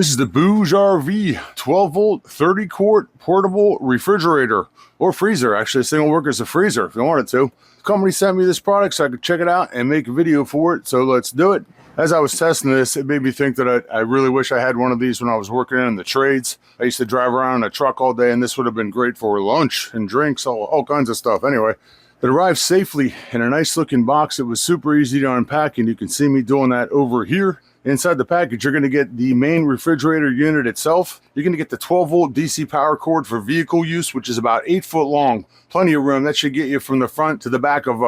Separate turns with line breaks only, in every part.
This is the BougeRV 12 volt 30 quart portable refrigerator or freezer. Actually, this thing will work as a freezer if you wanted to. The company sent me this product so I could check it out and make a video for it. So let's do it. As I was testing this, it made me think that I really wish I had one of these when I was working in the trades. I used to drive around in a truck all day, and this would have been great for lunch and drinks, all kinds of stuff. Anyway, it arrived safely in a nice looking box. It was super easy to unpack, and you can see me doing that over here. Inside the package, you're going to get the main refrigerator unit itself. You're going to get the 12 volt DC power cord for vehicle use, which is about 8 foot long. Plenty of room. That should get you from the front to the back of,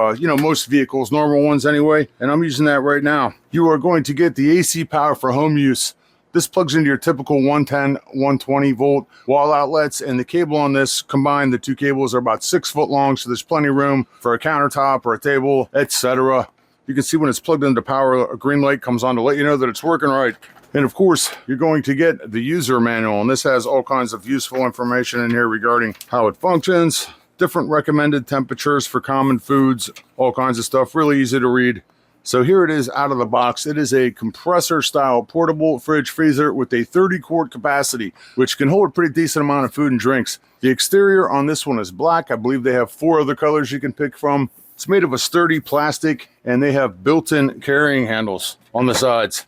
most vehicles, normal ones anyway. And I'm using that right now. You are going to get the AC power for home use. This plugs into your typical 110, 120 volt wall outlets, and the cable on this combined, the two cables are about 6 foot long, so there's plenty of room for a countertop or a table, etc. You can see when it's plugged into power, a green light comes on to let you know that it's working right. And of course, you're going to get the user manual, and this has all kinds of useful information in here regarding how it functions, different recommended temperatures for common foods, all kinds of stuff, really easy to read. So here it is out of the box. It is a compressor style portable fridge freezer with a 30 quart capacity, which can hold a pretty decent amount of food and drinks. The exterior on this one is black. I believe they have 4 other colors you can pick from. It's made of a sturdy plastic, and they have built-in carrying handles on the sides.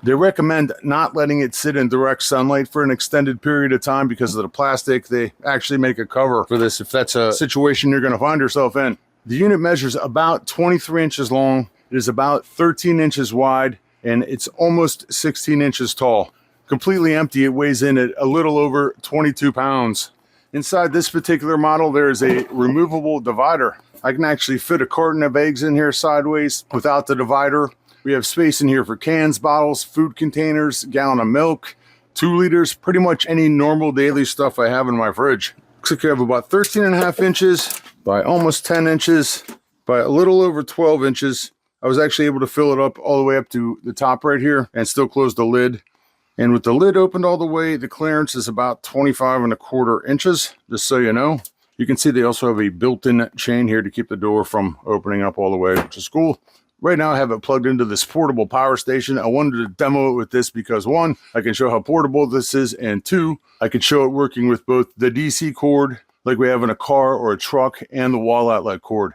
They recommend not letting it sit in direct sunlight for an extended period of time because of the plastic. They actually make a cover for this if that's a situation you're going to find yourself in. The unit measures about 23 inches long. It is about 13 inches wide, and it's almost 16 inches tall. Completely empty, it weighs in at a little over 22 pounds. Inside this particular model, there is a removable divider. I can actually fit a carton of eggs in here sideways without the divider. We have space in here for cans, bottles, food containers, a gallon of milk, 2 liters, pretty much any normal daily stuff I have in my fridge. Looks like you have about 13.5 inches by almost 10 inches by a little over 12 inches. I was actually able to fill it up all the way up to the top right here and still close the lid. And with the lid opened all the way, the clearance is about 25.25 inches, just so you know. You can see they also have a built-in chain here to keep the door from opening up all the way, which is cool. Right now I have it plugged into this portable power station. I wanted to demo it with this because 1, I can show how portable this is, and 2, I could show it working with both the DC cord, like we have in a car or a truck, and the wall outlet cord.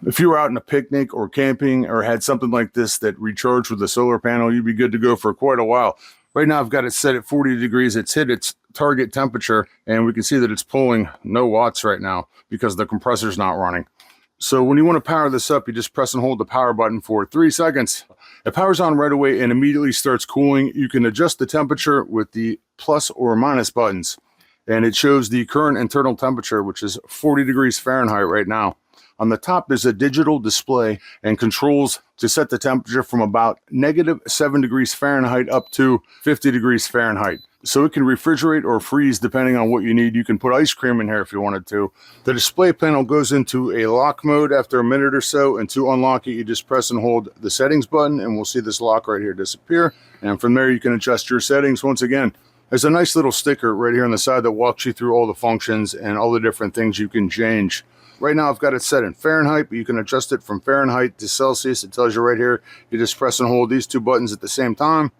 If you were out in a picnic or camping or had something like this that recharged with a solar panel, you'd be good to go for quite a while. Right now I've got it set at 40 degrees. It's hit its target temperature, and we can see that it's pulling no watts right now because the compressor's not running. So when you want to power this up, you just press and hold the power button for 3 seconds. It powers on right away and immediately starts cooling. You can adjust the temperature with the plus or minus buttons, and it shows the current internal temperature, which is 40 degrees Fahrenheit right now. On the top, there's a digital display and controls to set the temperature from about -7 degrees Fahrenheit up to 50 degrees Fahrenheit. So it can refrigerate or freeze depending on what you need. You can put ice cream in here if you wanted to. The display panel goes into a lock mode after a minute or so, and to unlock it, you just press and hold the settings button, and we'll see this lock right here disappear. And from there, you can adjust your settings. Once again, there's a nice little sticker right here on the side that walks you through all the functions and all the different things you can change. Right now I've got it set in Fahrenheit, but you can adjust it from Fahrenheit to Celsius. It tells you right here. You just press and hold these 2 buttons at the same time,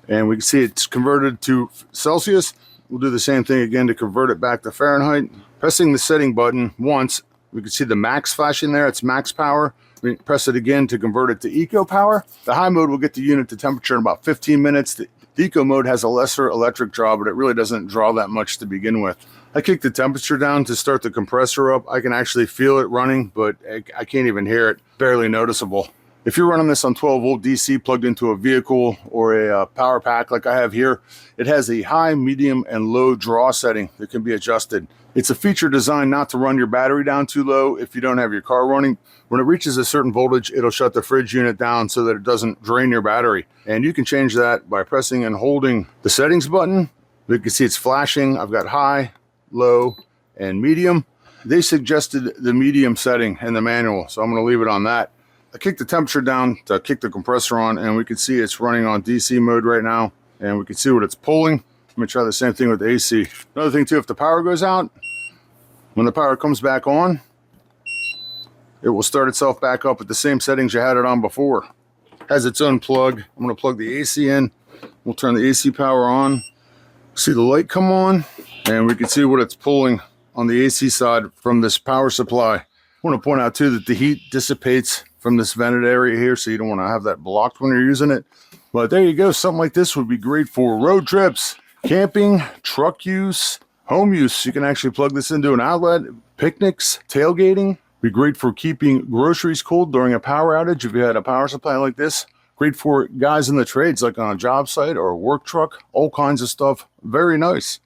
and we can see it's converted to Celsius. We'll do the same thing again to convert it back to Fahrenheit. Pressing the setting button once, we can see the max flashing there. It's max power. We press it again to convert it to eco power. The high mode will get the unit to temperature in about 15 minutes. The eco mode has a lesser electric draw, but it really doesn't draw that much to begin with. I kicked the temperature down to start the compressor up. I can actually feel it running, but I can't even hear it. Barely noticeable. If you're running this on 12 volt DC plugged into a vehicle or a power pack like I have here, it has a high, medium, and low draw setting that can be adjusted. It's a feature designed not to run your battery down too low if you don't have your car running. When it reaches a certain voltage, it'll shut the fridge unit down so that it doesn't drain your battery. And you can change that by pressing and holding the settings button. You can see it's flashing. I've got high, low, and medium. They suggested the medium setting in the manual, so I'm going to leave it on that. I kicked the temperature down to kick the compressor on, and we can see it's running on DC mode right now, and we can see what it's pulling. Let me try the same thing with the AC. Another thing too, if the power goes out, when the power comes back on, it will start itself back up at the same settings you had it on before. It has its own plug. I'm going to plug the AC in We'll turn the AC power on. See the light come on, and we can see what it's pulling on the AC side from this power supply. I want to point out too that the heat dissipates from this vented area here, so you don't want to have that blocked when you're using it. But there you go. Something like this would be great for road trips, camping, truck use, home use. You can actually plug this into an outlet, picnics, tailgating. Be great for keeping groceries cold during a power outage if you had a power supply like this. Great for guys in the trades, like on a job site or a work truck, all kinds of stuff. Very nice.